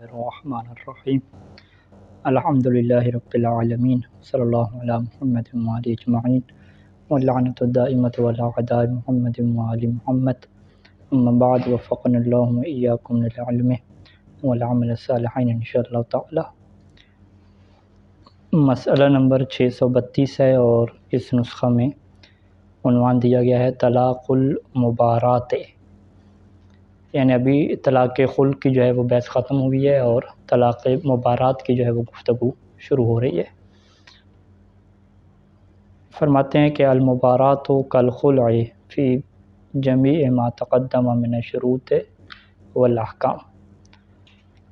الرحمن الرحیم الحمد للہ رب العالمین صلی اللہ علی محمد وآلہ اجمعین واللعنۃ الدائمۃ علی اعداء محمد وآل محمد اما بعد وفقنا اللہ وإیاکم للعلم والعمل الصالحین انشاءاللہ تعالی۔ مسئلہ نمبر 632 ہے اور اس نسخہ میں عنوان دیا گیا ہے طلاق المبارات، یعنی ابھی طلاق خلع کی جو ہے وہ بحث ختم ہوئی ہے اور طلاق مبارات کی جو ہے وہ گفتگو شروع ہو رہی ہے۔ فرماتے ہیں کہ المبارات کالخلع فی جمیع ما تقدم من الشروط والاحکام،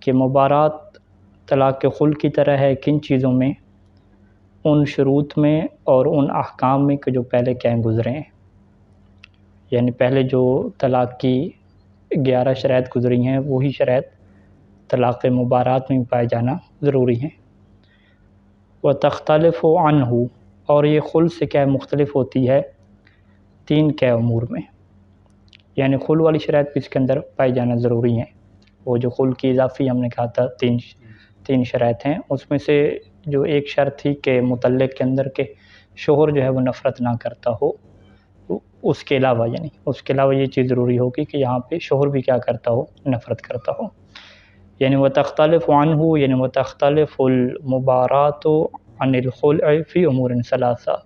کہ مبارات طلاق خلع کی طرح ہے کن چیزوں میں؟ ان شروط میں اور ان احکام میں کہ جو پہلے کہیں گزرے ہیں، یعنی پہلے جو طلاق کی 11 شرائط گزری ہیں وہی شرائط طلاق مبارات میں پائے جانا ضروری ہیں۔ وتختلف عنہ، اور یہ خلع سے کیا مختلف ہوتی ہے 3 کے امور میں، یعنی خلع والی شرائط بھی اس کے اندر پائی جانا ضروری ہیں۔ وہ جو خلع کی اضافی ہم نے کہا تھا تین شرائط ہیں، اس میں سے جو ایک شرط تھی کہ متعلق کے اندر کے شوہر جو ہے وہ نفرت نہ کرتا ہو، اس کے علاوہ یہ چیز ضروری ہوگی کہ یہاں پہ شوہر بھی کیا کرتا ہو، نفرت کرتا ہو۔ یعنی وتختلف عنہ، یعنی وتختلف المبارات عن الخلع فی امور ثلاثہ،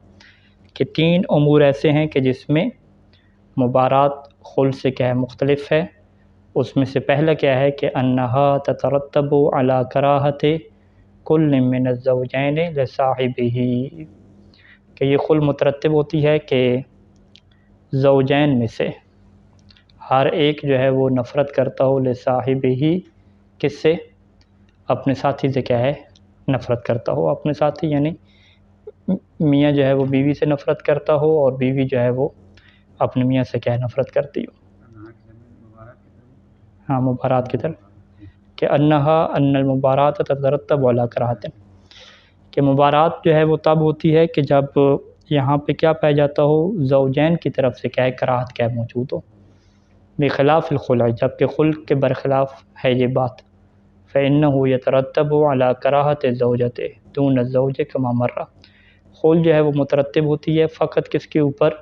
کہ 3 امور ایسے ہیں کہ جس میں مبارات خلع سے کیا ہے مختلف ہے۔ اس میں سے پہلا کیا ہے کہ انہا تترتب علی کراہت کل من الزوجین لصاحبہ، کہ یہ خلع مترتب ہوتی ہے کہ زوجین میں سے ہر ایک جو ہے وہ نفرت کرتا ہو لصاحبہ، کس سے؟ اپنے ساتھی سے کیا ہے نفرت کرتا ہو۔ اپنے ساتھی یعنی میاں جو ہے وہ بیوی سے نفرت کرتا ہو اور بیوی جو ہے وہ اپنے میاں سے کیا ہے نفرت کرتی ہو۔ ہاں، مبارات کی طرف کہ ان المبارات تترتب علی کراہت، کہ مبارات جو ہے وہ تب ہوتی ہے کہ جب یہاں پہ کیا پایا جاتا ہو، زوجین کی طرف سے کیا ہے کراہت کیا موجود ہو، بخلاف الخلع، جبکہ خلع کے برخلاف ہے یہ بات۔ فإنه يترتب على کراہت الزوجۃ دون الزوج کما مر، خلع جو ہے وہ مترتب ہوتی ہے فقط کس کے اوپر؟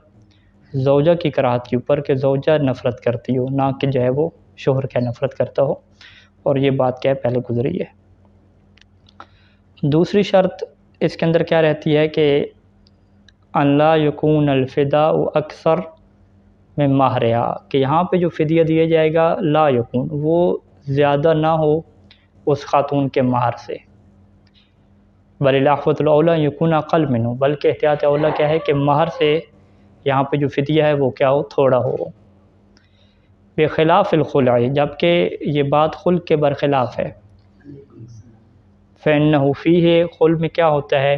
زوجہ کی کراہت کے اوپر، کہ زوجہ نفرت کرتی ہو، نہ کہ جو ہے وہ شوہر کیا نفرت کرتا ہو، اور یہ بات کیا ہے پہلے گزری ہے۔ دوسری شرط اس کے اندر کیا رہتی ہے کہ ان لا یکون الفداء اکثر من مہرہا، کہ یہاں پہ جو فدیہ دیا جائے گا لا یکون، وہ زیادہ نہ ہو اس خاتون کے مہر سے، بل الاحوط الاولیٰ یکون اقل منہ، بلکہ احتیاط اولیٰ کیا ہے کہ مہر سے یہاں پہ جو فدیہ ہے وہ کیا ہو، تھوڑا ہو۔ بخلاف الخلع، جبکہ یہ بات خلع کے برخلاف ہے۔ فإنه فیہ، خلع میں کیا ہوتا ہے،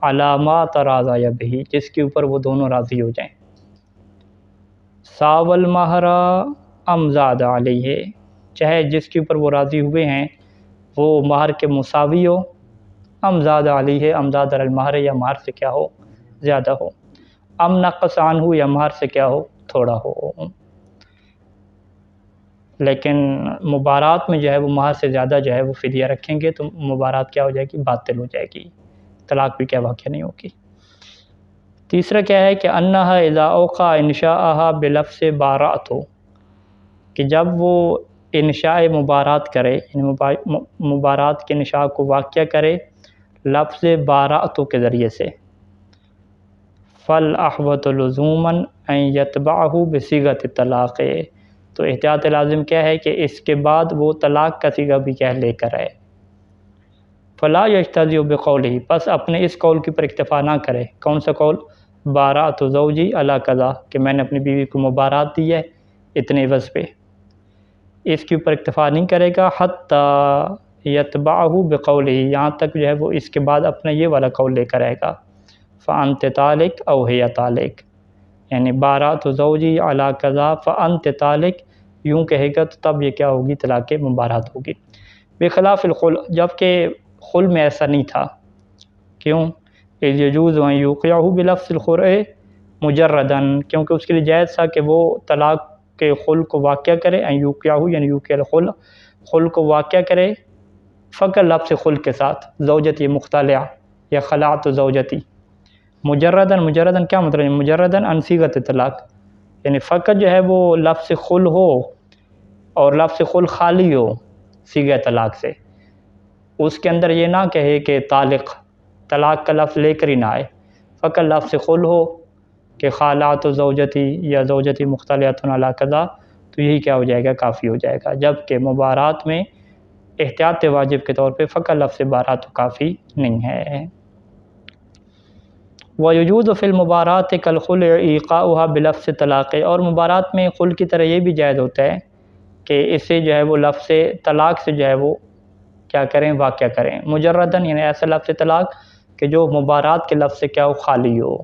علی ما تراضی بہ، جس کے اوپر وہ دونوں راضی ہو جائیں، ساوى المہر ام زاد علیہ، چاہے جس کے اوپر وہ راضی ہوئے ہیں وہ مہر کے مساوی ہو، ام زاد علیہ، ام زاد علی المہر، یا مہر سے کیا ہو زیادہ ہو، ام نقص عنہ، یا مہر سے کیا ہو تھوڑا ہو۔ لیکن مبارات میں جو ہے وہ مہر سے زیادہ جو ہے وہ فدیہ رکھیں گے تو مبارات کیا ہو جائے گی، باطل ہو جائے گی، طلاق بھی کیا واقع نہیں ہوگی۔ تیسرا کیا ہے کہ انہا اذا اوقع انشاءہا بلفظ بارأت، کہ جب وہ انشاء مبارات کرے، یعنی مبارات کے انشاء کو واقع کرے لفظ بارأت کے ذریعے سے، فالاحوط لزوما ان یتبعہ بصیغۃ الطلاق، تو احتیاط لازم کیا ہے کہ اس کے بعد وہ طلاق کا صیغہ بھی کیا لے کر آئے۔ فلا یجتزئ بقولہ، پس اپنے اس قول کے پر اکتفا نہ کرے، کون سا قول؟ بارأت زوجی علی کذا، کہ میں نے اپنی بیوی کو مبارات دی ہے اتنے عوض پہ، اس کے اوپر اکتفا نہیں کرے گا، حتی یتبعہ بقولہ، یہاں تک جو ہے وہ اس کے بعد اپنا یہ والا قول لے کر آئے گا، فانت طالق او ہی طالق، یعنی بارأت زوجی علی کذا فانت طالق، یوں کہے گا تو تب یہ کیا ہوگی، طلاق مبارات ہوگی۔ بخلاف الخلع، جبکہ خلع میں ایسا نہیں تھا، کیوں؟ اذ یجوز ان یوقعہ بلفظ الخلع مجردا، کیونکہ اس کے لیے جائز تھا کہ وہ طلاق کے خلع کو واقع کرے، ان یوقعہ یعنی یوقع الخلع خل کو واقع کرے فقط لفظ خل کے ساتھ، زوجتی مختلع یا خلعت زوجتی، مجردن کیا مطلب ہے؟ مجردن عن صیغۃ طلاق، یعنی فقط جو ہے وہ لفظ خل ہو اور لفظ خل خالی ہو صیغہ طلاق سے، اس کے اندر یہ نہ کہے کہ طلاق کا لفظ لے کر ہی نہ آئے، فقط لفظ خل ہو کہ خالات زوجتی یا زوجتی مختلعۃ علی کذا، تو یہی کیا ہو جائے گا؟ کافی ہو جائے گا، جبکہ مبارات میں احتیاط واجب کے طور پہ فقط لفظ بارات کافی نہیں ہے۔ وَيَجُوزُ فِي الْمُبَارَاتِ كَالْخُلْعِ إِيقَاؤُهَا بِلَفْظِ طلاق، اور مبارات میں خل کی طرح یہ بھی جائز ہوتا ہے کہ اسے جو ہے وہ لفظ طلاق سے جو ہے وہ کیا کریں؟ واقعہ کریں، مجردن یعنی ایسا لفظ طلاق کہ جو مبارات کے لفظ سے کیا ہو؟ خالی ہو۔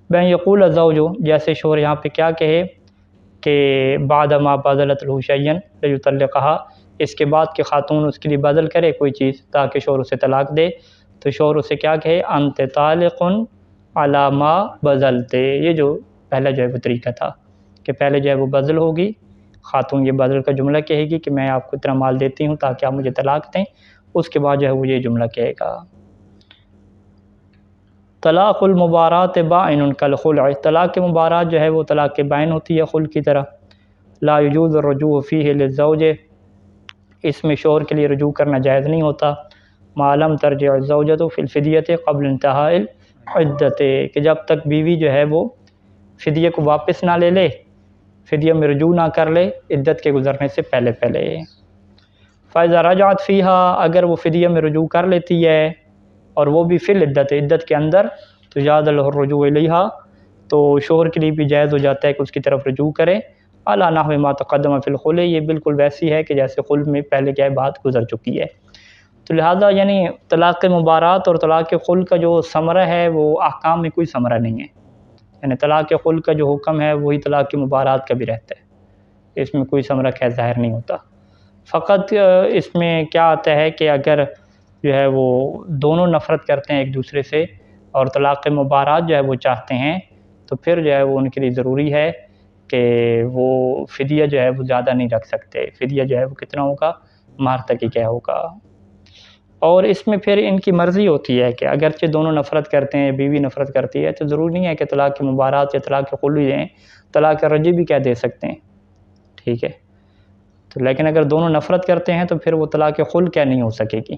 بین یقول الزوج، جیسے شوہر یہاں پہ کیا کہے کہ بعد ما بذلت له شيئا لیطلقها، اس کے بعد کہ خاتون اس کے لیے بدل کرے کوئی چیز تاکہ شوہر اسے طلاق دے، تو شوہر اسے کیا کہے؟ انت طالق علی ما بذلت، یہ جو پہلا جو ہے وہ طریقہ تھا کہ پہلے جو ہے وہ بدل ہوگی، خاتون یہ بدل کا جملہ کہے گی کہ میں آپ کو اتنا مال دیتی ہوں تاکہ آپ مجھے طلاق دیں، اس کے بعد جو ہے وہ یہ جملہ کہے گا۔ طلاق المبارات بائن کالخلع، طلاق مبارات جو ہے وہ طلاق بائن ہوتی ہے خل کی طرح۔ لا یجوز الرجوع فیہ للزوج، اس میں شوہر کے لیے رجوع کرنا جائز نہیں ہوتا، ما لم ترجع الزوجۃ فی الفدیۃ قبل انتہاء العدۃ، کہ جب تک بیوی جو ہے وہ فدیہ کو واپس نہ لے لے، فدیہ میں رجوع نہ کر لے عدت کے گزرنے سے پہلے پہلے۔ فاذا رجعت فیہا، اگر وہ فدیہ میں رجوع کر لیتی ہے اور وہ بھی فی العدت، عدت کے اندر، تو جاز لہ الرجوع الیہا، تو شوہر کے لیے بھی جائز ہو جاتا ہے کہ اس کی طرف رجوع کرے، علی نحو ما تقدم فی الخلع، یہ بالکل ویسی ہے کہ جیسے خلع میں پہلے کیا ہے بات گزر چکی ہے۔ تو لہٰذا یعنی طلاق مبارات اور طلاق خلع کا جو ثمرہ ہے وہ احکام میں کوئی ثمرہ نہیں ہے، یعنی طلاق خلع کا جو حکم ہے وہی طلاق مبارات کا بھی رہتا ہے، اس میں کوئی ثمرہ خیر ظاہر نہیں ہوتا۔ فقط اس میں کیا آتا ہے کہ اگر جو ہے وہ دونوں نفرت کرتے ہیں ایک دوسرے سے اور طلاق مبارات جو ہے وہ چاہتے ہیں، تو پھر جو ہے وہ ان کے لیے ضروری ہے کہ وہ فدیہ جو ہے وہ زیادہ نہیں رکھ سکتے، فدیہ جو ہے وہ کتنا ہوگا؟ مہر تک ہی کیا ہوگا۔ اور اس میں پھر ان کی مرضی ہوتی ہے کہ اگرچہ دونوں نفرت کرتے ہیں، بیوی نفرت کرتی ہے، تو ضروری نہیں ہے کہ طلاق مبارات یا طلاق خلع دیں، طلاق رجعی بھی کیا دے سکتے ہیں، ٹھیک ہے۔ تو لیکن اگر دونوں نفرت کرتے ہیں تو پھر وہ طلاق خلع کیا نہیں ہو سکے گی،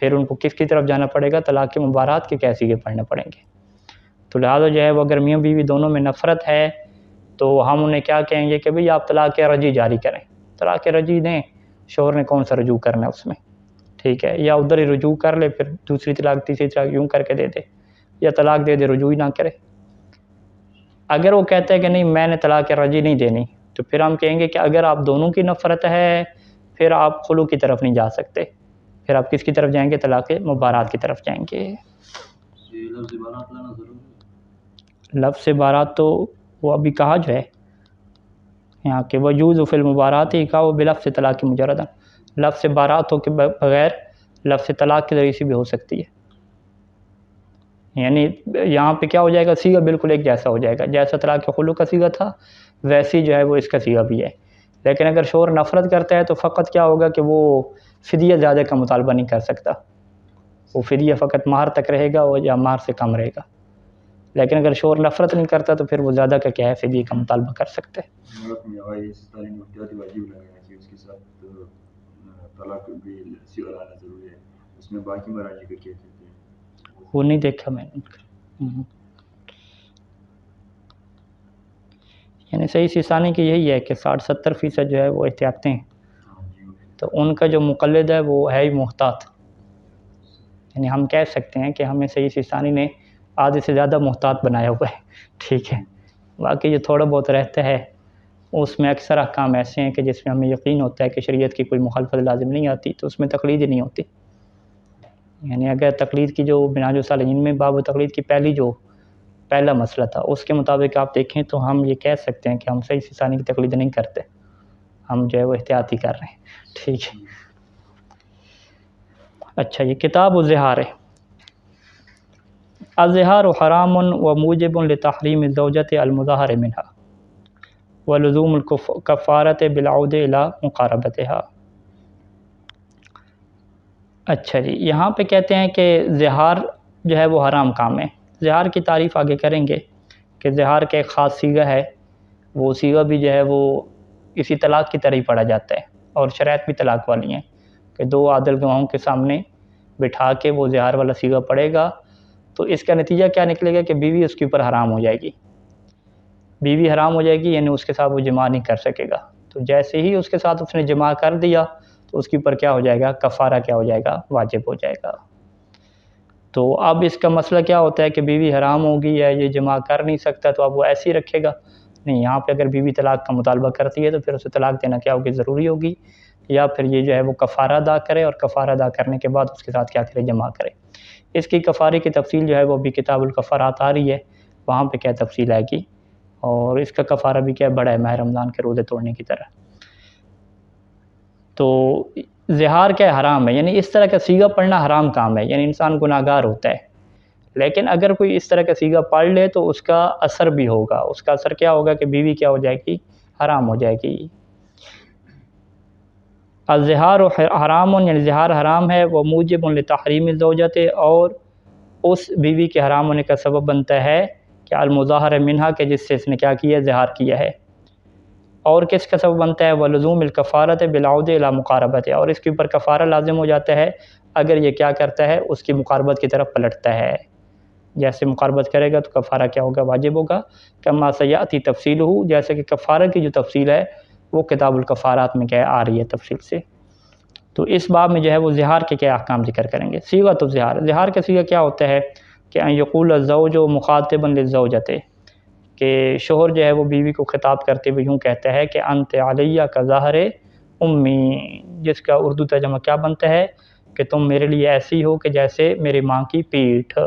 پھر ان کو کس کی طرف جانا پڑے گا؟ طلاق مبارات کے کیسے کے پڑھنے پڑیں گے۔ تو لہٰذا جو ہے وہ اگر میاں بیوی دونوں میں نفرت ہے تو ہم انہیں کیا کہیں گے کہ بھئی آپ طلاق رجعی جاری کریں، طلاق رجعی دیں، شوہر نے کون سا رجوع کرنا ہے اس میں، ٹھیک ہے، یا ادھر ہی رجوع کر لے، پھر دوسری طلاق تیسری طلاق یوں کر کے دے دے، یا طلاق دے دے رجوع ہی نہ کرے۔ اگر وہ کہتا ہے کہ نہیں میں نے طلاق رجعی نہیں دینی، تو پھر ہم کہیں گے کہ اگر آپ دونوں کی نفرت ہے پھر آپ خلع کی طرف نہیں جا سکتے، پھر آپ کس کی طرف جائیں گے؟ طلاق مبارات کی طرف جائیں گے۔ لفظ بارات تو وہ ابھی کہا جو ہے یہاں کہ وجوز فی المبارات ہی کہا وہ بلفظ طلاق مجردہ، لفظ بارات ہو کے بغیر لفظ طلاق کے ذریعے سے بھی ہو سکتی ہے، یعنی یہاں پہ کیا ہو جائے گا؟ صیغہ بالکل ایک جیسا ہو جائے گا، جیسا طلاق خلع کا صیغہ تھا ویسی جو ہے وہ اس کا صیغہ بھی ہے۔ لیکن اگر شوہر نفرت کرتا ہے تو فقط کیا ہوگا کہ وہ فدیہ زیادہ کا مطالبہ نہیں کر سکتا، وہ فدیہ فقط مہر تک رہے گا یا مہر سے کم رہے گا، لیکن اگر شوہر نفرت نہیں کرتا تو پھر وہ زیادہ کا کیا ہے؟ فدیہ کا مطالبہ کر سکتے ہیں۔ وہ نہیں دیکھا میں نے، یعنی صحیح سیسانی کی یہی ہے کہ 60-70% جو ہے وہ احتیاطیں ہیں، تو ان کا جو مقلد ہے وہ ہے ہی محتاط، یعنی ہم کہہ سکتے ہیں کہ ہمیں صحیح سیسانی نے آدھے سے زیادہ محتاط بنایا ہوا ہے، ٹھیک ہے۔ باقی جو تھوڑا بہت رہتا ہے اس میں اکثر احکام ایسے ہیں کہ جس میں ہمیں یقین ہوتا ہے کہ شریعت کی کوئی مخالفت لازم نہیں آتی، تو اس میں تقلید ہی نہیں ہوتی، یعنی اگر تقلید کی جو منہاج الصالحین میں باب تقلید کی پہلا مسئلہ تھا اس کے مطابق آپ دیکھیں تو ہم یہ کہہ سکتے ہیں کہ ہم صحیح سیسانی کی تقلید نہیں کرتے، ہم جو ہے وہ احتیاطی کر رہے ہیں، ٹھیک ہے۔ اچھا یہ کتاب الظہار ہے۔ الظہار حرام و موجب لتحریم الزوجۃ المظاہر منہا، ولزوم الکفارۃ بالعود الی مقاربتها۔ اچھا جی، یہاں پہ کہتے ہیں کہ زہار جو ہے وہ حرام کام ہے۔ زہار کی تعریف آگے کریں گے کہ زہار کا ایک خاص صیغہ ہے، وہ صیغہ بھی جو ہے وہ اسی طلاق کی طرح ہی پڑھا جاتا ہے، اور شرائط بھی طلاق والی ہیں کہ دو عادل گواہوں کے سامنے بٹھا کے وہ زہار والا صیغہ پڑھے گا، تو اس کا نتیجہ کیا نکلے گا کہ بیوی اس کے اوپر حرام ہو جائے گی، بیوی حرام ہو جائے گی، یعنی اس کے ساتھ وہ جماع نہیں کر سکے گا۔ تو جیسے ہی اس کے ساتھ اس نے جماع کر دیا تو اس کے اوپر کیا ہو جائے گا؟ کفارہ کیا ہو جائے گا؟ واجب ہو جائے گا۔ تو اب اس کا مسئلہ کیا ہوتا ہے کہ بیوی حرام ہوگی یا یہ جماع کر نہیں سکتا، تو اب وہ ایسے ہی رکھے گا؟ نہیں، یہاں پہ اگر بیوی طلاق کا مطالبہ کرتی ہے تو پھر اسے طلاق دینا کیا ہوگی؟ ضروری ہوگی، یا پھر یہ جو ہے وہ کفارہ ادا کرے، اور کفارہ ادا کرنے کے بعد اس کے ساتھ کیا کرے؟ جماع کرے۔ اس کی کفارے کی تفصیل جو ہے وہ بھی کتاب الکفارات آ رہی ہے، وہاں پہ کیا تفصیل آئے گی، اور اس کا کفارہ بھی کیا بڑا ہے، ماہ رمضان کے روزے توڑنے کی طرح۔ تو زہار کیا ہے؟ حرام ہے، یعنی اس طرح کا صیغہ پڑھنا حرام کام ہے، یعنی انسان گناہگار ہوتا ہے۔ لیکن اگر کوئی اس طرح کا صیغہ پڑھ لے تو اس کا اثر بھی ہوگا، اس کا اثر کیا ہوگا کہ بیوی کیا ہو جائے گی؟ حرام ہو جائے گی۔ الزہار حرام، یعنی زہار حرام ہے، وہ موجب لتحریم الزوجۃ، اور اس بیوی کے حرام ہونے کا سبب بنتا ہے کہ المظاہر منہا، کہ جس سے اس نے کیا کیا؟ زہار کیا ہے۔ اور کس کا سبب بنتا ہے؟ ولزوم الکفارۃ بالعود الی مقاربتہ، اور اس کے اوپر کفارہ لازم ہو جاتا ہے اگر یہ کیا کرتا ہے؟ اس کی مقاربت کی طرف پلٹتا ہے۔ جیسے مقاربت کرے گا تو کفارہ کیا ہوگا؟ واجب ہوگا۔ کما سیاتی تفصیلہ، جیسے کہ کفارہ کی جو تفصیل ہے وہ کتاب الکفارات میں کیا آ رہی ہے تفصیل سے۔ تو اس باب میں جو ہے وہ زہار کے کیا احکام ذکر کریں گے۔ صیغۃ الزہار، زہار کا صیغہ کیا ہوتا ہے کہ ان یقول الزوج مخاطبا للزوجۃ، کہ شوہر جو ہے وہ بیوی کو خطاب کرتے ہوئے یوں کہتا ہے کہ انت علیہ کا ظہر امی، جس کا اردو ترجمہ کیا بنتا ہے کہ تم میرے لیے ایسی ہو کہ جیسے میری ماں کی پیٹھ۔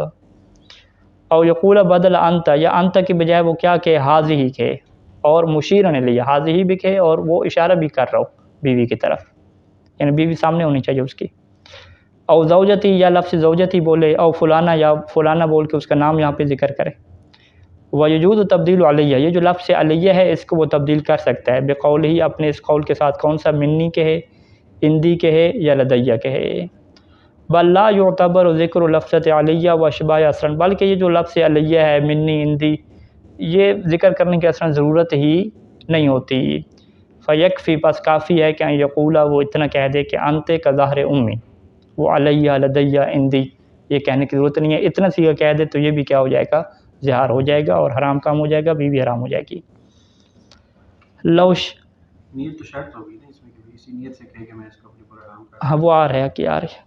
او یقول بدل انت، یا انت کی بجائے وہ کیا کہ حاضی کے، اور مشیرن الیہ، حاضی بھی کہ اور وہ اشارہ بھی کر رہا ہو بیوی کی طرف، یعنی بیوی سامنے ہونی چاہیے اس کی۔ او زوجتی، یا لفظ زوجتی بولے، او فلانا، یا فلانا بول کے اس کا نام یہاں پہ ذکر کرے۔ وَيَجُوزُ تبدیل علیہ، یہ جو لفظ علیہ ہے اس کو وہ تبدیل کر سکتا ہے بقول ہی، اپنے اس قول کے ساتھ، کون سا؟ منی کے ہے، اندی کے ہے، یا لدیہ کے ہے۔ بل لا یعتبر ذکر لفظ علیہ و اشباہ اثرا، بلکہ یہ جو لفظ علیہ ہے، منی، اندی، یہ ذکر کرنے کی اصلا ضرورت ہی نہیں ہوتی۔ فیکفی، بس کافی ہے کہ ان یقولا، وہ اتنا کہہ دے کہ انت کا ظاہر امی، وہ علیہ، لدیہ، اندی، یہ کہنے کی ضرورت نہیں ہے، اتنا سیگا کہہ دے تو یہ بھی کیا ہو جائے گا؟ زہار ہو جائے گا، اور حرام کام ہو جائے گا، بیوی حرام ہو جائے گی۔ لوش، نیت تو شرط ہوگی نا اس میں کہ اسی نیت سے کہے کہ میں اس کو اپنے پر حرام کر، ہاں وہ آ رہا ہے کہ آ رہی ہے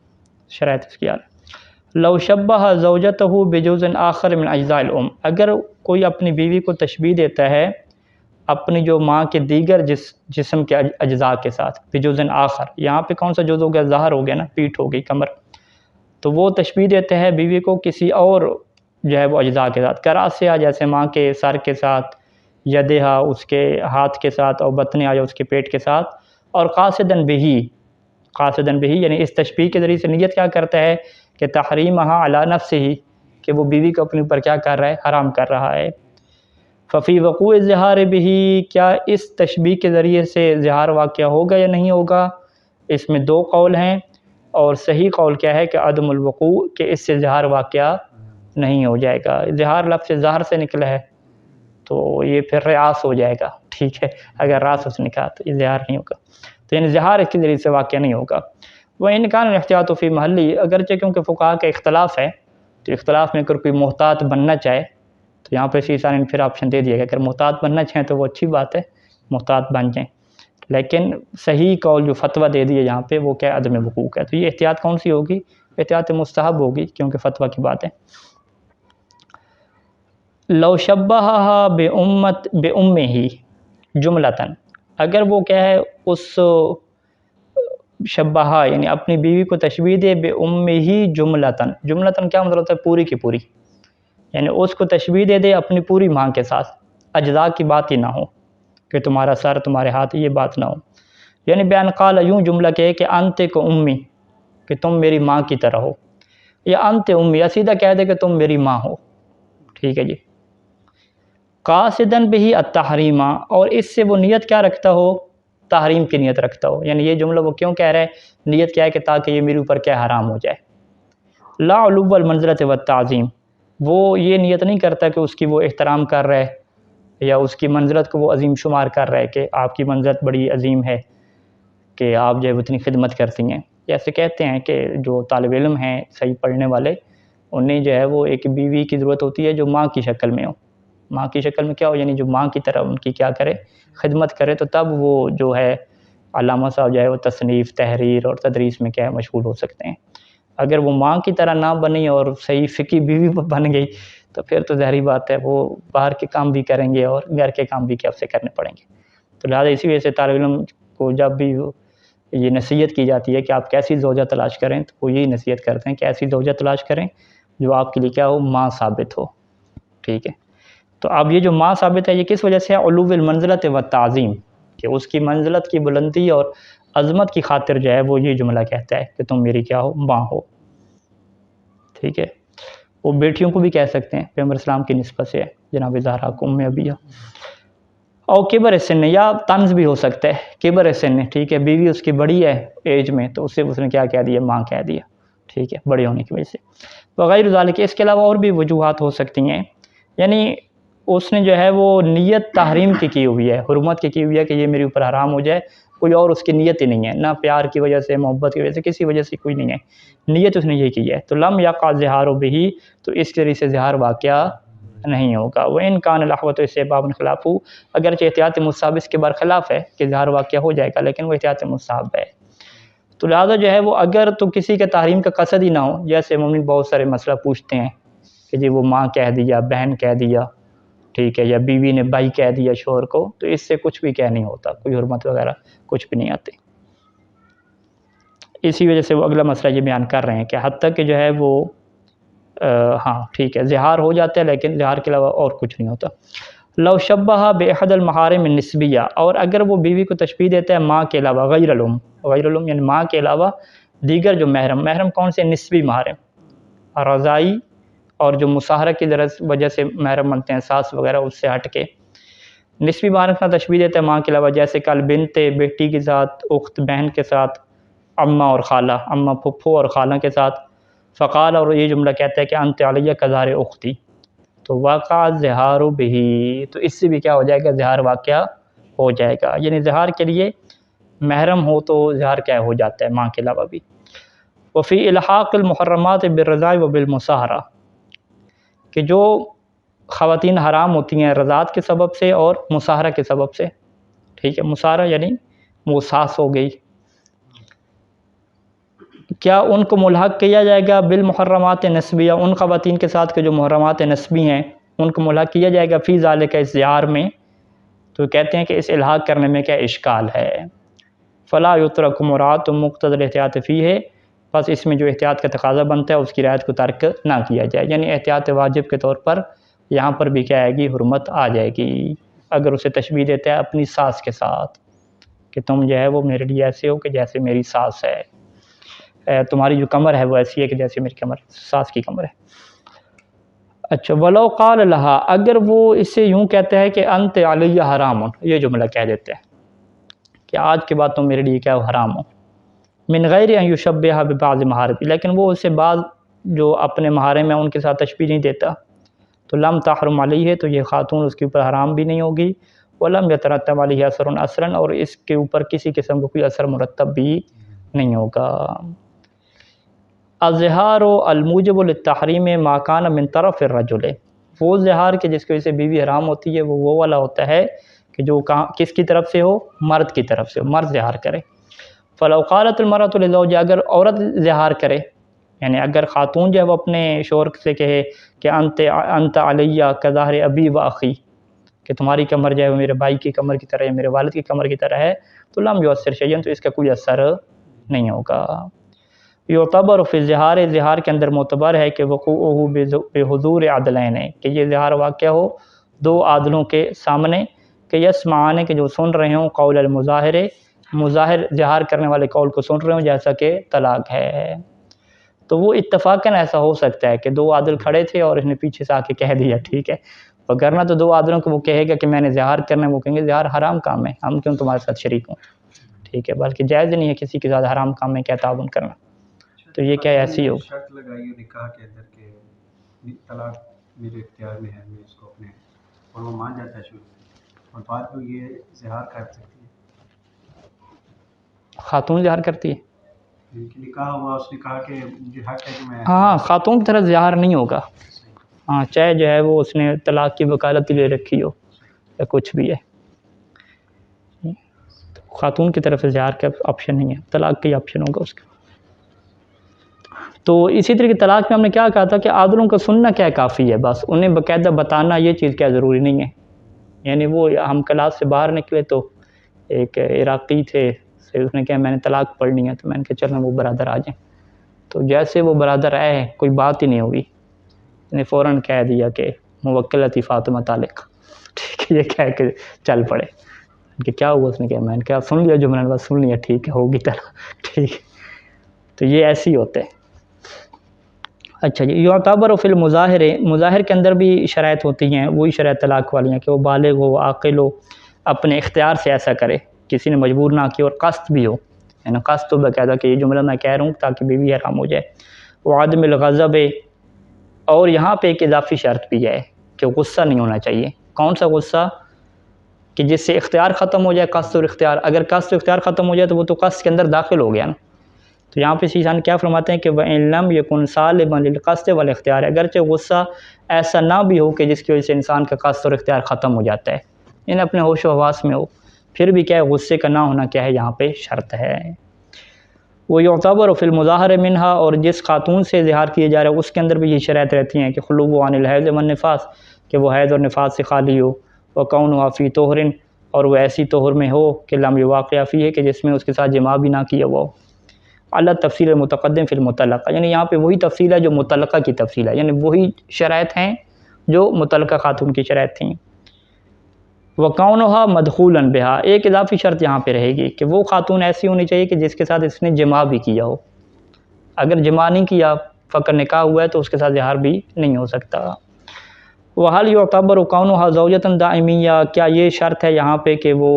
شرائط اس کی آ رہی ہے۔ لو شبہ زوجتہ بجزء آخر من اجزاء الام، اگر کوئی اپنی بیوی کو تشبیہ دیتا ہے اپنی جو ماں کے دیگر جسم کے اجزاء کے ساتھ، بجزء آخر، یہاں پہ کون سا جز ہو گیا؟ ظہر ہو گیا نا، پیٹھ ہو گئی، کمر، تو وہ تشبیہ دیتے ہیں بیوی کو کسی اور جو ہے وہ اجزاء کے ساتھ، کراسیا، جیسے ماں کے سر کے ساتھ، یدہا، اس کے ہاتھ کے ساتھ، اور بطنہا، یا اس کے پیٹ کے ساتھ، اور قاصدن بہی، قاصدن بہی، یعنی اس تشبیہ کے ذریعے سے نیت کیا کرتا ہے کہ تحریمہا علی نفسہ، کہ وہ بیوی کو اپنے اوپر کیا کر رہا ہے؟ حرام کر رہا ہے۔ ففی وقوع الظہار بہی، کیا اس تشبیہ کے ذریعے سے زہار واقع ہوگا یا نہیں ہوگا؟ اس میں دو قول ہیں، اور صحیح قول کیا ہے کہ عدم الوقوع، کہ اس سے زہار واقعہ نہیں ہو جائے گا۔ زہار لفظ ظہر سے نکلا ہے تو یہ پھر ریاض ہو جائے گا، ٹھیک ہے، اگر راس سے نکلا تو یہ زہار نہیں ہوگا، تو یعنی زہار اس کے ذریعے سے واقعہ نہیں ہوگا۔ وہ انکان الاحتیاط فی محلی، اگرچہ کیونکہ فقہا کا اختلاف ہے، تو اختلاف میں اگر کوئی محتاط بننا چاہے تو یہاں پہ سیسا نے پھر آپشن دے دیا کہ اگر محتاط بننا چاہیں تو وہ اچھی بات ہے، محتاط بن جائیں، لیکن صحیح قول جو فتویٰ دے دیا یہاں پہ وہ کیا؟ عدم وقوع کا۔ تو یہ احتیاط کون سی ہوگی؟ احتیاط مستحب ہوگی، کیونکہ فتویٰ کی بات ہے۔ لو شبہہا بأمہ جملتاً، اگر وہ کیا ہے اس شبہہ، یعنی اپنی بیوی کو تشبیہ دے بأمہ جملتاً، جملتاً کیا مطلب ہوتا ہے؟ پوری کی پوری، یعنی اس کو تشبیہ دے دے اپنی پوری ماں کے ساتھ، اجزاء کی بات ہی نہ ہو کہ تمہارا سر، تمہارے ہاتھ، یہ بات نہ ہو، یعنی بیان قال، یوں جملہ کہے کہ انت کو امی، کہ تم میری ماں کی طرح ہو، یا انت امی، یا سیدھا کہہ دے کہ تم میری ماں ہو، ٹھیک ہے جی۔ قاصداً بہی التحریمہ، اور اس سے وہ نیت کیا رکھتا ہو؟ تحریم کی نیت رکھتا ہو. یعنی یہ جملہ وہ کیوں کہہ رہا ہے؟ نیت کیا ہے کہ تاکہ یہ میرے اوپر کیا حرام ہو جائے. لا علو المنزلۃ والتعظیم، وہ یہ نیت نہیں کرتا کہ اس کی وہ احترام کر رہا ہے یا اس کی منزلت کو وہ عظیم شمار کر رہا ہے کہ آپ کی منزلت بڑی عظیم ہے کہ آپ جو ہے اتنی خدمت کرتی ہیں. ایسے کہتے ہیں کہ جو طالب علم ہیں صحیح پڑھنے والے، انہیں جو ہے وہ ایک بیوی کی ضرورت ہوتی ہے جو ماں کی شکل میں ہو. ماں کی شکل میں کیا ہو؟ یعنی جو ماں کی طرح ان کی کیا کرے؟ خدمت کرے. تو تب وہ جو ہے علامہ صاحب جو ہے وہ تصنیف، تحریر اور تدریس میں کیا ہے مشغول ہو سکتے ہیں. اگر وہ ماں کی طرح نہ بنی اور صحیح فقی بیوی بن گئی تو پھر تو ظاہری بات ہے وہ باہر کے کام بھی کریں گے اور گھر کے کام بھی کیا سے کرنے پڑیں گے. تو لہٰذا اسی وجہ سے طالب علم کو جب بھی یہ نصیحت کی جاتی ہے کہ آپ کیسی زوجہ تلاش کریں تو وہ یہی نصیحت کرتے ہیں کہ ایسی زوجہ تلاش کریں جو آپ کے لیے کیا ہو؟ ماں ثابت ہو. ٹھیک ہے. تو اب یہ جو ماں ثابت ہے یہ کس وجہ سے ہے؟ علو المنزلۃ والتعظیم، کہ اس کی منزلت کی بلندی اور عظمت کی خاطر جو ہے وہ یہ جملہ کہتا ہے کہ تم میری کیا ہو؟ ماں ہو. ٹھیک ہے. وہ بیٹیوں کو بھی کہہ سکتے ہیں، پیغمبر اسلام کی نسبت سے ہے جناب زہرا کو ام ابیہ. اور کبر سن، یا طنز بھی ہو سکتا ہے کبر سن. ٹھیک ہے. بیوی اس کی بڑی ہے ایج میں تو اس نے کیا کہہ دیا؟ ماں کہہ دیا. ٹھیک ہے، بڑے ہونے کی وجہ سے. وغیر ذالک، اس کے علاوہ اور بھی وجوہات ہو سکتی ہیں. یعنی اس نے جو ہے وہ نیت تحریم کی ہوئی ہے، حرمت کی ہوئی ہے کہ یہ میرے اوپر حرام ہو جائے. کوئی اور اس کی نیت ہی نہیں ہے، نہ پیار کی وجہ سے، محبت کی وجہ سے، کسی وجہ سے کوئی نہیں ہے. نیت اس نے یہ کی ہے. تو لم یقع ظہار بہ، تو اس کے ذریعے سے ظہار واقعہ نہیں ہوگا. وَإِنْ كَانَ الْأَحْوَطُ اسْتِحْبَابٌ خِلَافُ، اگرچہ احتیاط مستحب اس کے برخلاف ہے کہ ظہار واقعہ ہو جائے گا لیکن وہ احتیاط مستحب ہے. تو لہٰذا جو ہے وہ اگر تو کسی کے تحریم کا قصد ہی نہ ہو، جیسے مومن بہت سارے مسئلہ پوچھتے ہیں کہ جی وہ ماں کہہ دیا، بہن کہہ دیا، ٹھیک ہے، یا بیوی نے بھائی کہہ دیا شوہر کو، تو اس سے کچھ بھی کہہ نہیں ہوتا، کوئی حرمت وغیرہ کچھ بھی نہیں آتی. اسی وجہ سے وہ اگلا مسئلہ یہ بیان کر رہے ہیں کہ حتیٰ کہ جو ہے وہ ہاں ٹھیک ہے ظہار ہو جاتا ہے لیکن ظہار کے علاوہ اور کچھ نہیں ہوتا. لو شبہ باحد المحارم النسبیہ، اور اگر وہ بیوی کو تشبیہ دیتا ہے ماں کے علاوہ، غیر الام، غیر الام یعنی ماں کے علاوہ دیگر جو محرم، محرم کون سے؟ نسبی محرم، رضائی اور جو مصاہرہ کی وجہ سے محرم بنتے ہیں، ساس وغیرہ، اس سے ہٹ کے نسبی محرم کا تشبیہ دیتا ہے ماں کے علاوہ، جیسے کل بنت، بیٹی کے ساتھ، اخت بہن کے ساتھ، اماں اور خالہ، اماں پھپھو اور خالہ کے ساتھ. فقال، اور یہ جملہ کہتا ہے کہ انت علیہ کظہر اختی، تو واقع ظہار بہی، تو اس سے بھی کیا ہو جائے گا؟ ظہار واقعہ ہو جائے گا. یعنی ظہار کے لیے محرم ہو تو ظہار کیا ہو جاتا ہے ماں کے علاوہ بھی. وفی الحاق المحرمات بالرضاء وبالمصاہرہ، کہ جو خواتین حرام ہوتی ہیں رضاعت کے سبب سے اور مصاہرہ کے سبب سے. ٹھیک ہے. مصاہرہ یعنی وہ ساس ہو گئی، کیا ان کو ملحق کیا جائے گا بالمحرمات نسبیہ، ان خواتین کے ساتھ کہ جو محرمات نسبی ہیں ان کو ملحق کیا جائے گا فی ذالک، اس ظہار میں. تو کہتے ہیں کہ اس الحاق کرنے میں کیا اشکال ہے؟ فلا یترک مراعاۃ مقتضی الاحتیاط فیہ، بس اس میں جو احتیاط کا تقاضا بنتا ہے اس کی رعایت کو ترک نہ کیا جائے. یعنی احتیاط واجب کے طور پر یہاں پر بھی کیا آئے گی؟ حرمت آ جائے گی. اگر اسے تشبیہ دیتا ہے اپنی ساس کے ساتھ کہ تم جو ہے وہ میرے لیے ایسے ہو کہ جیسے میری ساس ہے، تمہاری جو کمر ہے وہ ایسی ہے کہ جیسے میری کمر ساس کی کمر ہے. اچھا. ولو قال لہا، اگر وہ اسے یوں کہتا ہے کہ انت علیہ حرام، یہ جملہ کہہ دیتے ہیں کہ آج کے بعد تم میرے لیے کیا حرام ہو، من غیر ان یشبہ ببعض محارم، لیکن وہ اسے بعض جو اپنے محارم ہیں ان کے ساتھ تشبیہ نہیں دیتا، تو لم تحرم علیہ، تو یہ خاتون اس کے اوپر حرام بھی نہیں ہوگی. ولم یترتب علیہ اثر اثرا، اور اس کے اوپر کسی قسم کا کوئی اثر مرتب بھی نہیں ہوگا. الظہار الموجب للتحریم ما کان من طرف الرجل، وہ ظہار کے جس کی وجہ سے بیوی حرام ہوتی ہے وہ والا ہوتا ہے کہ جو کس کی طرف سے ہو؟ مرد کی طرف سے، مرد ظہار کرے. فلو قالت المرأة لزوجها، اگر عورت ظہار کرے، یعنی اگر خاتون جو ہے وہ اپنے شوہر سے کہے کہ انت علیہ کظہر ابی و اخی، کہ تمہاری کمر جو ہے وہ میرے بھائی کی کمر کی طرح ہے، میرے والد کی کمر کی طرح ہے، تو لم یؤثر شیئا، تو اس کا کوئی اثر نہیں ہوگا. یعتبر فی الظہار، ظہار کے اندر معتبر ہے کہ وقوعہ بحضور عدلین، کہ یہ ظہار واقع ہو دو عادلوں کے سامنے، کہ یسمعان، کہ جو سن رہے ہوں، قول المظاہر، مظاہر ظہار کرنے والے قول کو سن رہے ہوں، جیسا کہ طلاق ہے. تو وہ اتفاقاً ایسا ہو سکتا ہے کہ دو عادل کھڑے تھے اور اس نے پیچھے سے آ کے کہہ دیا، ٹھیک ہے، وگرنہ تو دو آدمیوں کو وہ کہے گا کہ میں نے زہار کرنا ہے، وہ کہیں گے زہار حرام کام ہے، ہم کیوں تمہارے ساتھ شریک ہوں، ٹھیک ہے، بلکہ جائز نہیں ہے کسی کے ساتھ حرام کام میں کیا تعاون کرنا. تو یہ کیا ایسی ہو شرط لگائی ہے نکاح کے اندر کہ طلاق میرے اختیار میں ہے، میں اس کو اپنے، اور وہ مان جاتا ہے شروع میں، اور بعد میں یہ زہار کر سکتی ہے. خاتون زہار کرتی ہے؟ ان کی نکاح ہوا، اس نے کہا کہ مجھے حق ہے کہ میں ہاں خاتون کی طرف زہار نہیں ہوگا، ہاں چاہے جو ہے وہ اس نے طلاق کی وکالت لے رکھی ہو یا کچھ بھی ہے، خاتون کی طرف سے زہار کا آپشن نہیں ہے، طلاق کا ہی آپشن ہوگا اس کا. تو اسی طریقے طلاق میں ہم نے کیا کہا تھا کہ عادلوں کا سننا کیا کافی ہے، بس انہیں باقاعدہ بتانا یہ چیز کیا ضروری نہیں ہے. یعنی وہ ہم کلاس سے باہر نکلے تو ایک عراقی تھے، اس نے کہا میں نے طلاق پڑھنی ہے، تو میں نے کہا چلنا وہ برادر آ جائیں. تو جیسے وہ برادر آئے کوئی بات ہی نہیں ہوئی، نے فوراً کہہ دیا کہ موکلتی فاطمہ طالق، ٹھیک ہے، یہ کہہ کے چل پڑے. کہ کیا ہوا؟ اس نے کہا، میں نے کہا سن لیا جو میں نے بس سن لیا، ٹھیک ہے ہوگی طلاق، ٹھیک. تو یہ ایسے ہی ہوتے ہیں. اچھا جی، یعتبر فی المظاہر، مظاہر کے اندر بھی شرائط ہوتی ہیں، وہی شرائط طلاق والی ہیں کہ وہ بالغ ہو، عاقل ہو، اپنے اختیار سے ایسا کرے، کسی نے مجبور نہ کی، اور قصد بھی ہو، یعنی قصد تو باقاعدہ کہ یہ جملہ میں کہہ رہا ہوں تاکہ بیوی حرام ہو جائے. وہ عدم الغضب، اور یہاں پہ ایک اضافی شرط بھی ہے کہ غصہ نہیں ہونا چاہیے. کون سا غصہ؟ کہ جس سے اختیار ختم ہو جائے، قصد اور اختیار. اگر قصد اور اختیار ختم ہو جائے تو وہ تو قصد کے اندر داخل ہو گیا نا. تو یہاں پہ شیخان کیا فرماتے ہیں کہ وَإِن لَمْ يَكُنْ صَالِبًا لِلْقَصْدِ وَالْاِخْتِيَارِ، اگرچہ غصہ ایسا نہ بھی ہو کہ جس کی وجہ سے انسان کا قصد اور اختیار ختم ہو جاتا ہے، یعنی اپنے ہوش و حواس میں ہو، پھر بھی کیا ہے غصے کا نہ ہونا کیا ہے یہاں پہ شرط ہے. وہ یعتبر فی المظاہر منہا، اور جس خاتون سے اظہار کیا جا رہا ہے اس کے اندر بھی یہ شرائط رہتی ہیں کہ خلو عن الحیض والنفاس، کہ وہ حیض اور نفاس سے خالی ہو، وکونھا فی طہر، اور وہ ایسی طہر میں ہو کہ لم یواقع فیہ، ہے کہ جس میں اس کے ساتھ جماع بھی نہ کیا ہوا ہو. اعلیٰ تفصیل متقدم فی المطلقہ، یعنی یہاں پہ وہی تفصیل ہے جو مطلقہ کی تفصیل ہے، یعنی وہی شرائط ہیں جو مطلقہ خاتون کی شرائط تھیں. وَقَوْنُهَا مَدْخُولًا بِهَا، ایک اضافی شرط یہاں پہ رہے گی کہ وہ خاتون ایسی ہونی چاہیے کہ جس کے ساتھ اس نے جماع بھی کیا ہو. اگر جماع نہیں کیا، فقط نکاح ہوا ہے، تو اس کے ساتھ زہار بھی نہیں ہو سکتا. وَهَلْ يُعْتَبَرُ كَوْنُهَا زَوْجَةً دَائِمِيَّةً، کیا یہ شرط ہے یہاں پہ کہ وہ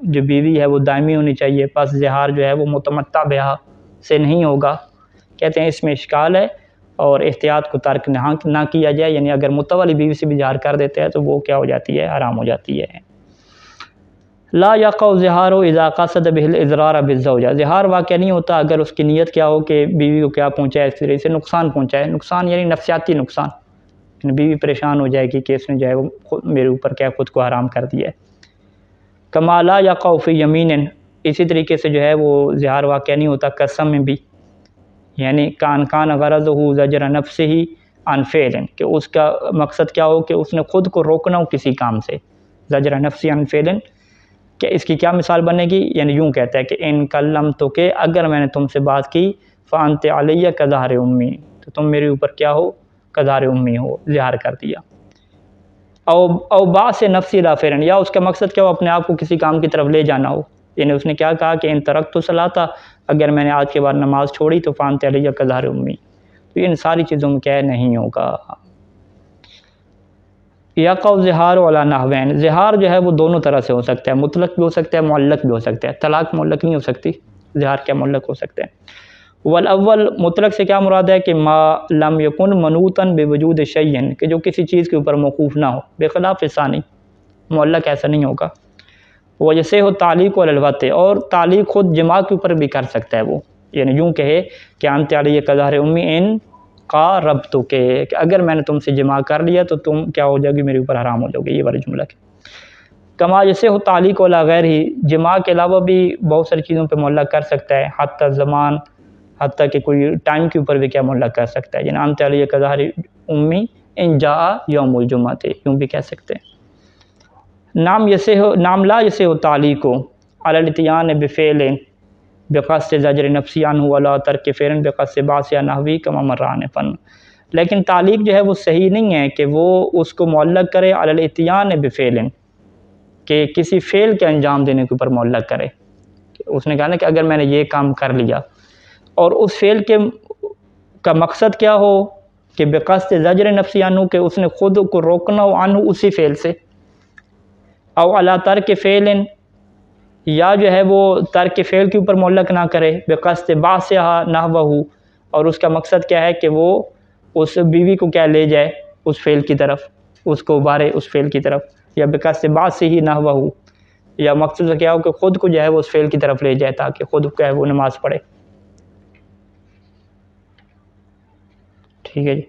جو بیوی ہے وہ دائمی ہونی چاہیے، پس زہار جو ہے وہ متمتع بہا سے نہیں ہوگا. کہتے ہیں اس میں اشکال ہے، اور احتیاط کو ترک نہ کیا جائے، یعنی اگر متع والی بیوی سے بھی زہار کر دیتے ہیں تو وہ کیا ہو جاتی ہے؟ حرام ہو جاتی ہے. لا یقع الظہار اذا قصد به الاضرار بالزوجہ، زہار واقع نہیں ہوتا اگر اس کی نیت کیا ہو کہ بیوی کو کیا پہنچائے، اس طرح سے نقصان پہنچائے. نقصان یعنی نفسیاتی نقصان، بیوی پریشان ہو جائے گی کہ اس نے جو ہے وہ میرے اوپر کیا خود کو حرام کر دیا ہے. کما لا یقع فی یمین، اسی طریقے سے جو ہے وہ زہار واقع نہیں ہوتا قسم میں بھی، یعنی کان غرضہ زجر نفسہ عن فعل، کہ اس کا مقصد کیا ہو کہ اس نے خود کو روکنا ہو کسی کام سے. زجر نفسہ عن فعل، کہ اس کی کیا مثال بنے گی؟ یعنی یوں کہتا ہے کہ ان کلمتک، اگر میں نے تم سے بات کی، فانت علیہ کظہر امی، تو تم میرے اوپر کیا ہو؟ کظہر امی ہو، زہار کر دیا. او باعث نفسی الی فعل، یا اس کا مقصد کیا ہو؟ اپنے آپ کو کسی کام کی طرف لے جانا ہو. یعنی اس نے کیا کہا کہ ان ترکت الصلاۃ، اگر میں نے آج کے بعد نماز چھوڑی تو فانت علیہ کظہر امی. تو ان ساری چیزوں میں کیا نہیں ہوگا. یقع الظہار علی نحوین، زہار جو ہے وہ دونوں طرح سے ہو سکتا ہے، مطلق بھی ہو سکتا ہے، معلق بھی ہو سکتا ہے. طلاق معلق نہیں ہو سکتی، زہار کیا معلق ہو سکتا ہے. والاول، مطلق سے کیا مراد ہے کہ ما لم یکن منوطا بوجود شیء، کہ جو کسی چیز کے اوپر موقوف نہ ہو، بخلاف ثانی. معلق ایسا نہیں ہوگا. وجسے ہو تعلیق والوطء، اور تعلیق خود جماع کے اوپر بھی کر سکتا ہے وہ، یعنی یوں کہے کہ انت علیہ کظہر امی ان قاربتک، کہ اگر میں نے تم سے جماع کر لیا تو تم کیا ہو جاؤ گی؟ میرے اوپر حرام ہو جاؤ گی. یہ والا جملہ ہے. کما جیسے ہو تعلیق ولا غیر ہی، جماع کے علاوہ بھی بہت ساری چیزوں پہ معلق کر سکتا ہے، حتی زمان، حتیٰ کہ کوئی ٹائم کے اوپر بھی کیا معلق کر سکتا ہے. یعنی انت علیہ کظہر امی ان جاء یوم الجمعہ، یوں بھی کہہ سکتے ہیں. نام لا جیسے ہو تعلیق علی الاتیان بفعل بقصد زجر نفسی عنہ ولا ترک فعل بقصد باعث یا نحوی کما مر آنفا. لیکن تعلیق جو ہے وہ صحیح نہیں ہے کہ وہ اس کو معلق کرے علی الاتیان بفعل، کہ کسی فعل کے انجام دینے کے اوپر معلق کرے. اس نے کہا نا کہ اگر میں نے یہ کام کر لیا، اور اس فعل کا مقصد کیا ہو کہ بقصد زجر نفسی عنہ، کہ اس نے خود کو روکنا ہو عنہ اسی فعل سے، او علی ترک فعل، یا جو ہے وہ ترک فعل کے اوپر معلق نہ کرے، بقصد بعثھا نحوہ، اور اس کا مقصد کیا ہے کہ وہ اس بیوی کو کیا لے جائے اس فعل کی طرف، اس کو ابارے اس فعل کی طرف، یا بقصد بعثہ نحوہ، یا مقصد کیا ہو کہ خود کو جو ہے وہ اس فعل کی طرف لے جائے تاکہ خود کیا ہے وہ نماز پڑھے۔ ٹھیک ہے جی،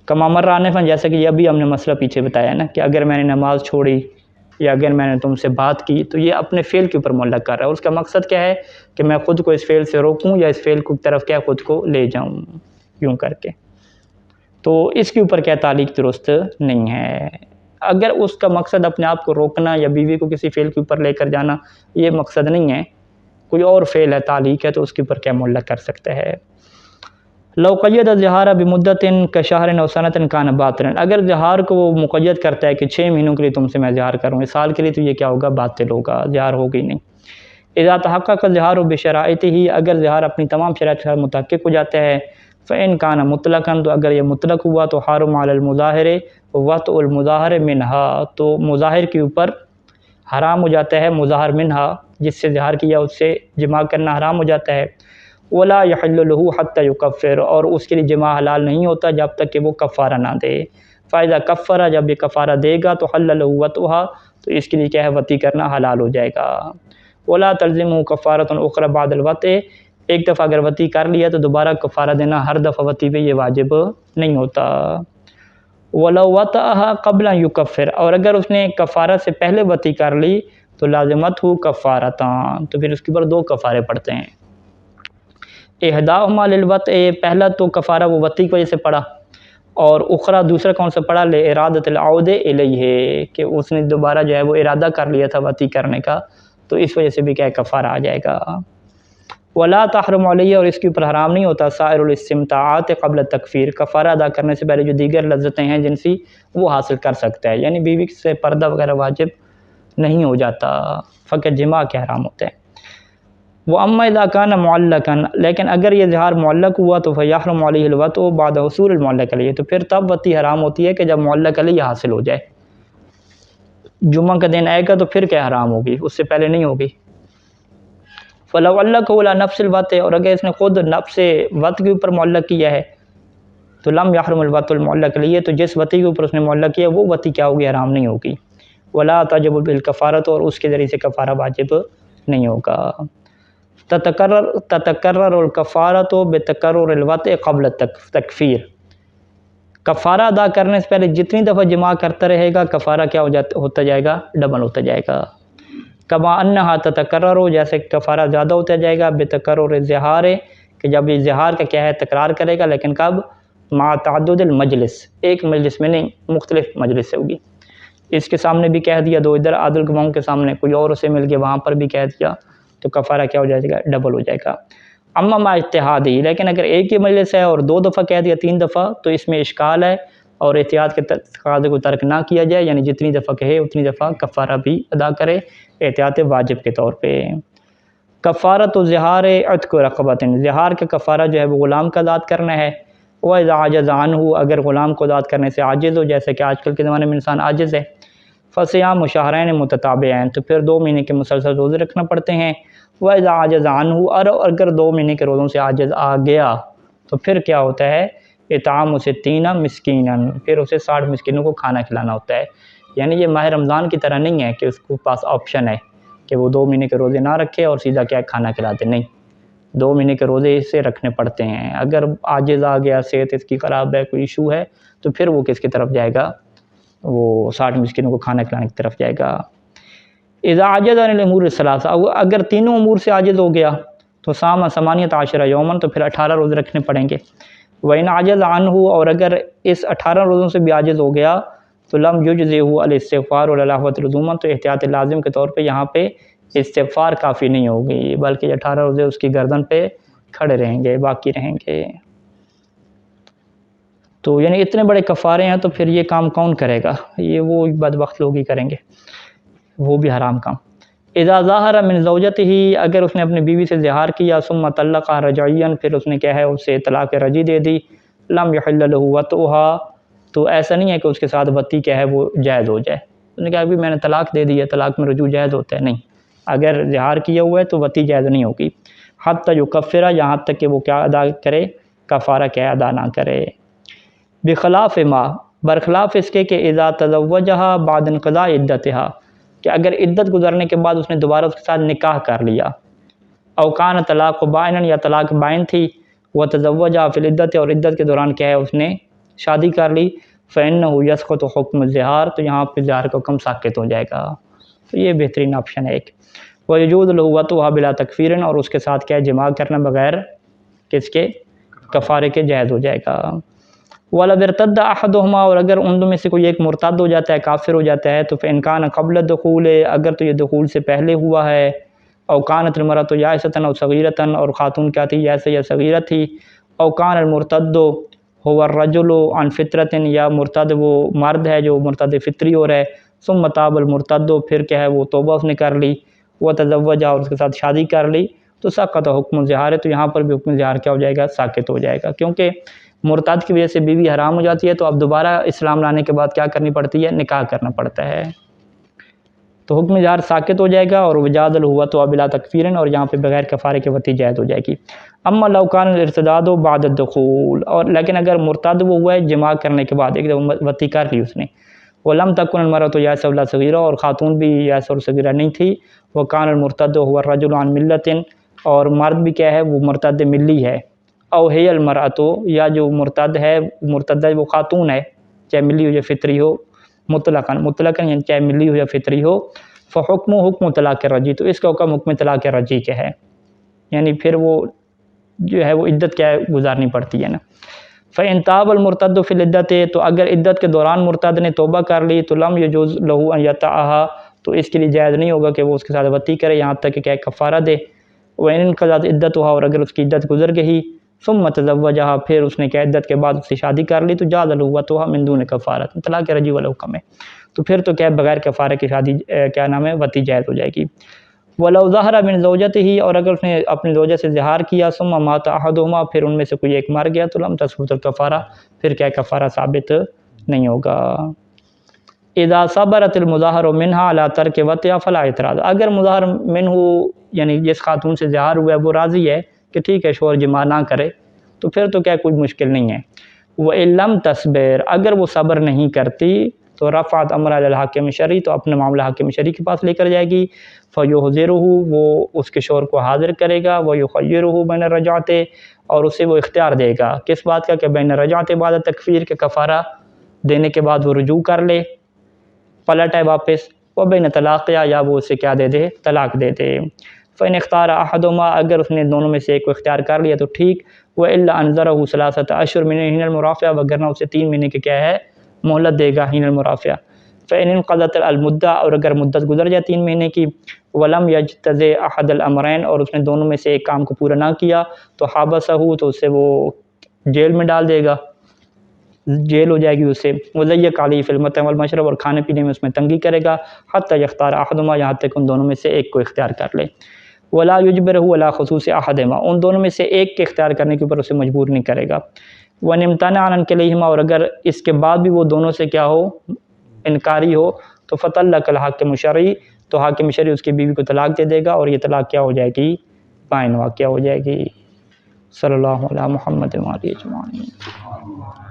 کما مر آنفا، جیسا کہ یہ ابھی ہم نے مسئلہ پیچھے بتایا نا کہ اگر میں نے نماز چھوڑی یا اگر میں نے تم سے بات کی تو یہ اپنے فعل کے اوپر معلق کر رہا ہے، اس کا مقصد کیا ہے کہ میں خود کو اس فعل سے روکوں یا اس فعل کی طرف کیا خود کو لے جاؤں یوں کر کے، تو اس کے اوپر کیا تعلیق درست نہیں ہے۔ اگر اس کا مقصد اپنے آپ کو روکنا یا بیوی کو کسی فعل کے اوپر لے کر جانا یہ مقصد نہیں ہے، کوئی اور فعل ہے تعلیق ہے تو اس کے اوپر کیا معلق کر سکتا ہے۔ لو قید الظہار بمدت کشہر او سنۃ کان باطلا، اگر ظہار کو وہ مقید کرتا ہے کہ 6 مہینوں کے لیے تم سے میں ظہار کروں گا، سال کے لیے، تو یہ کیا ہوگا باطل ہوگا، ظہار ہوگی نہیں۔ اذا تحقق الظہار بشرائطہ، اگر ظہار اپنی تمام شرائط کے ساتھ متحقق ہو جاتا ہے، فإن کان مطلقا، تو اگر یہ مطلق ہوا تو حرم علی المظاہر وطء المظاہر منہا، تو مظاہر کے اوپر حرام ہو جاتا ہے، مظاہر منہا جس سے ظہار کیا اس سے جماع کرنا حرام ہو جاتا ہے۔ ولا یحل له حتی یکفر، اور اس کے لیے جماع حلال نہیں ہوتا جب تک کہ وہ کفارہ نہ دے۔ فائدہ کفارہ، جب یہ کفارہ دے گا تو حل له وطئها، تو اس کے لیے کیا ہے وطی کرنا حلال ہو جائے گا۔ ولا تلزمه کفارۃ اخری بعد الوطء، ایک دفعہ اگر وطی کر لیا تو دوبارہ کفارہ دینا ہر دفعہ وطی پہ یہ واجب نہیں ہوتا۔ ولو وطئها قبل ان یکفر، اور اگر اس نے کفارہ سے پہلے وطی کر لی تو لازمتہ کفارتان، تو پھر اس کے اوپر 2 کفارے پڑتے ہیں۔ احداہما للوطء، پہلا تو کفارہ وہ وطی کی وجہ سے پڑا، اور اخرى دوسرا کون سا پڑا لارادۃ العود الیہ، کہ اس نے دوبارہ جو ہے وہ ارادہ کر لیا تھا وطی کرنے کا، تو اس وجہ سے بھی کیا کفارہ آ جائے گا۔ ولا تحرم علیہ، اور اس کے اوپر حرام نہیں ہوتا سائر الاستمتاعات قبل التکفیر، کفارہ ادا کرنے سے پہلے جو دیگر لذتیں ہیں جنسی وہ حاصل کر سکتا ہے، یعنی بیوی سے پردہ وغیرہ واجب نہیں ہو جاتا، فقط جماع کے حرام ہوتا ہے۔ وہ اما اذا کان معلقا، لیکن اگر یہ ظہار معلق ہوا تو فیحرم علیہ الوطء بعد حصول المعلق علیہ، تو پھر تب وطی حرام ہوتی ہے کہ جب معلق علیہ حاصل ہو جائے، جمعہ کا دن آئے گا تو پھر کیا حرام ہوگی، اس سے پہلے نہیں ہوگی۔ فلو علق علی نفس الوطء، اور اگر اس نے خود نفس وط کے اوپر معلق کیا ہے تو لم یحرم الوطء المعلق علیہ، تو جس وطی کے اوپر اس نے معلق کیا وہ وطی کیا ہوگی حرام نہیں ہوگی۔ ولا تجب بالکفارۃ، اور اس کے ذریعے سے کفارہ واجب نہیں ہوگا۔ تتکرر الکفارۃ بتکرر الوطء قبل تکفیر، کفارہ ادا کرنے سے پہلے جتنی دفعہ جماع کرتا رہے گا کفارہ کیا ہوتا جائے گا، ڈبل ہوتا جائے گا۔ کما انہا تتکرر، جیسے کفارہ زیادہ ہوتا جائے گا بتکرر الظہار، کہ جب یہ ظہار کا کیا ہے تکرار کرے گا، لیکن کب، مع تعدد المجلس، ایک مجلس میں نہیں مختلف مجلس سے ہوگی۔ اس کے سامنے بھی کہہ دیا، 2 ادھر عادل گواہوں کے سامنے کوئی اور اسے مل گیا وہاں پر بھی کہہ دیا، تو کفارہ کیا ہو جائے گا، ڈبل ہو جائے گا۔ اما مع اجتہادی، لیکن اگر ایک ہی مجلس ہے اور 2 دفعہ کہہ دیا 3 دفعہ تو اس میں اشکال ہے، اور احتیاط کے تقاضے کو ترک نہ کیا جائے، یعنی جتنی دفعہ کہے اتنی دفعہ کفارہ بھی ادا کرے احتیاط واجب کے طور پہ۔ کفارۃ الظہار عتق رقبۃ، ظہار کا کفارہ جو ہے وہ غلام کا آزاد کرنا ہے۔ وَإِذَا عَجَزَ عَنْهُ، اگر غلام کو آزاد کرنے سے عاجز ہو، جیسے کہ آج کل کے زمانے میں انسان عاجز ہے، فصیام شہرین متتابعین، تو پھر 2 مہینے کے مسلسل روزے رکھنا پڑتے ہیں۔ وَإِذَا عَجَزَ عَنْهُ، اور اگر 2 مہینے کے روزوں سے عاجز آ گیا تو پھر کیا ہوتا ہے، اطعام 60 مسکینا، پھر اسے 60 مسکینوں کو کھانا کھلانا ہوتا ہے۔ یعنی یہ ماہ رمضان کی طرح نہیں ہے کہ اس کے پاس آپشن ہے کہ وہ 2 مہینے کے روزے نہ رکھے اور سیدھا کیا کھانا کھلاتے، نہیں، 2 مہینے کے روزے اسے رکھنے پڑتے ہیں۔ اگر عاجز آ گیا، صحت اس کی خراب ہے، کوئی ایشو ہے، تو پھر وہ کس کی طرف جائے گا، وہ 60 مسکینوں کو کھانا کھلانے کی طرف جائے گا۔ اذا عجز عن الامور الثلاثہ، اگر تینوں امور سے عاجز ہو گیا تو صام 18 یوما، تو پھر 18 روزے رکھنے پڑیں گے۔ وَإِنْ عَجَزَ عَنْهُ، اور اگر اس 18 روزوں سے بھی عاجز ہو گیا تو لم یجزئہ الاستغفار واللہوۃ العظومہ، تو احتیاط لازم کے طور پہ یہاں پہ استغفار کافی نہیں ہوگی، بلکہ 18 روزے اس کی گردن پہ کھڑے رہیں گے، باقی رہیں گے۔ تو یعنی اتنے بڑے کفارے ہیں تو پھر یہ کام کون کرے گا، یہ وہ بدبخت لوگ ہی کریں گے، وہ بھی حرام کام۔ اذا ظاہر من زوجتہ، اگر اس نے اپنی بیوی سے ظہار کیا، ثم طلقها رجعیا، پھر اس نے کیا ہے اسے طلاق رجعی دے دی، لم یحل لہ وطئها، تو ایسا نہیں ہے کہ اس کے ساتھ وطی کیا ہے وہ جائز ہو جائے. اس نے کہا ابھی میں نے طلاق دے دی ہے، طلاق میں رجوع جائز ہوتا ہے؟ نہیں، اگر زہار کیا ہوا ہے تو وطی جائز نہیں ہوگی. حتی یکفرہ، یہاں تک کہ وہ کیا ادا کرے، کفارہ کیا ادا نہ کرے. بخلاف ما، برخلاف اس کے کہ اذا تزوجہا بعد انقضاء عدتہا، کہ اگر عدت گزرنے کے بعد اس نے دوبارہ اس کے ساتھ نکاح کر لیا، او کان طلاق بائنا، یا طلاق بائن تھی، وہ تزوجہا فی العدت، اور عدت کے دوران کیا ہے اس نے شادی کر لی، فإنہ یسقط حکم الزہار، تو یہاں پہ زہار کا حکم ساقط ہو جائے گا. تو یہ بہترین آپشن ہے ایک. وَيَجُوزُ لَهُ وَطْئُهَا بِلَا تَكْفِيرٍ، اور اس کے ساتھ کیا ہے جماع کرنا بغیر کس کے، کفارے کے جائز ہو جائے گا. وَلَوْ ارْتَدَّ أَحَدُهُمَا، اور اگر ان میں سے کوئی ایک مرتد ہو جاتا ہے، کافر ہو جاتا ہے، تو فإن كان قبل الدخول، اگر تو یہ دخول سے پہلے ہوا ہے، او كانت المرأة يائسة أو صغيرة، اور خاتون کیا تھی، یائسہ یا صغیرہ تھی، او كان المرتد هو الرجل عن فطرة، یا مرتد وہ مرد ہے جو مرتد فطری ہو رہا ہے، ثم تاب المرتد، پھر کیا ہے وہ توبہ اس نے کر لی، وہ تزوجہ، اور اس کے ساتھ شادی کر لی، تو سقط حکم الزہار ہے، تو یہاں پر بھی حکم زہار کیا ہو جائے گا، ساقط ہو جائے گا. کیونکہ مرتد کی وجہ سے بیوی حرام ہو جاتی ہے، تو اب دوبارہ اسلام لانے کے بعد کیا کرنی پڑتی ہے، نکاح کرنا پڑتا ہے. تو حکم زہار ساقط ہو جائے گا. اور وجاز الہوۃ بلا تکفیرن، اور یہاں پہ بغیر کفارے کے وطی جائز ہو جائے گی. اما لو کان الارتداد بعد الدخول، اور لیکن اگر مرتد وہ ہوا ہے جماع کرنے کے بعد، ایک دفعہ وطی کر لی اس نے، ولم تکن المرأة یائسہ ولا صغیرہ، اور خاتون بھی یائسہ اور صغیرہ نہیں تھی، وکان المرتد هو الرجل عن ملۃ، اور مرد بھی کیا ہے وہ مرتد ملی ہے، او ہی المرأة، یا جو مرتد ہے مرتدہ وہ خاتون ہے، چاہے ملی ہو یا فطری ہو، مطلقاً یعنی چاہے ملی ہو یا فطری ہو، فحکم حکم طلاق رجی، تو اس کا حکم حکم طلاق رجی کے ہے، یعنی پھر وہ جو ہے وہ عدت کیا ہے گزارنی پڑتی ہے نا. فإن تاب المرتد فی العدت، تو اگر عدت کے دوران مرتد نے توبہ کر لی، تو لم یجوز لہ ان یطأها، تو اس کے لیے جائز نہیں ہوگا کہ وہ اس کے ساتھ وطی کرے یہاں تک کہ کیا کفارہ دے. وإن انقضت عدتها، اور اگر اس کی عدت گزر گئی، ثم تزوجها، پھر اس نے کیا عدت کے بعد اس سے شادی کر لی، تو جاز لہ وطئها من دون کفارۃ، طلاق رجعی والا حکم ہے، تو پھر تو کیا بغیر کفارے کی شادی کیا نام ہے وطی جائز ہو جائے گی. وَلَوْ ظَهَرَ مِنْ زَوْجَتِهِ، اور اگر اس نے اپنی زوجہ سے زہار کیا، ثم مات احدهما، پھر ان میں سے کوئی ایک مر گیا، تو لم تثبت الکفارہ، پھر کیا کفارہ ثابت نہیں ہوگا. اذا صبرت المظاہر منها على ترک وطئها فلا اعتراض، اگر مظاہر منہ یعنی جس خاتون سے زہار ہوا ہے وہ راضی ہے کہ ٹھیک ہے شوہر جماع نہ کرے، تو پھر تو کیا کوئی مشکل نہیں ہے. وَإِن لَمْ تَصْبِرْ، اگر وہ صبر نہیں کرتی، تو رفعت امر علی الحاکم شرعی، تو اپنے معاملہ حاکم شرعی کے پاس لے کر جائے گی. فَيُحْضِرُهُ، وہ اس کے شوہر کو حاضر کرے گا. وَيُخَيِّرُهُ بین الرجعۃ، اور اسے وہ اختیار دے گا کس بات کا، کہ بین الرجعۃ بعد تکفیر، کے کفارہ دینے کے بعد وہ رجوع کر لے، پلٹ ہے واپس. وبین طلاق، یا وہ اسے کیا دے دے، طلاق دے دے. فإن اختار احدهما، اگر اس نے دونوں میں سے ایک کو اختیار کر لیا تو ٹھیک. وإلا انذره 3 اشہر من حین المرافعہ، وگرنہ اسے 3 مہینے کے کیا ہے مہلت دے گا، حین المرافعہ. فإن انقضت المدہ، اور اگر مدت گزر جائے 3 مہینے کی، ولم یجتز احد الامرین، اور اس نے دونوں میں سے ایک کام کو پورا نہ کیا، تو حبسہ، تو اسے وہ جیل میں ڈال دے گا، جیل ہو جائے گی اسے. وضیق علیہ فی المطعم والمشرب، اور کھانے پینے میں اس میں تنگی کرے گا. حتی یختار احدہما، یہاں تک ان دونوں میں سے ایک کو اختیار کر لے. ولا یجبرہ علی خصوص احدہما، ان دونوں میں سے ایک کے اختیار کرنے کے اوپر اسے مجبور نہیں کرے گا. وَإِنِ امْتَنَعَ عَنْ كِلَيْهِمَا، اور اگر اس کے بعد بھی وہ دونوں سے کیا ہو انکاری ہو، تو فطلق الحاکم شرعی، تو حاکم شرعی اس کی بیوی کو طلاق دے دے گا، اور یہ طلاق کیا ہو جائے گی، بائن واقع ہو جائے گی. صلی اللہ علیہ محمد وآلہ اجمعین.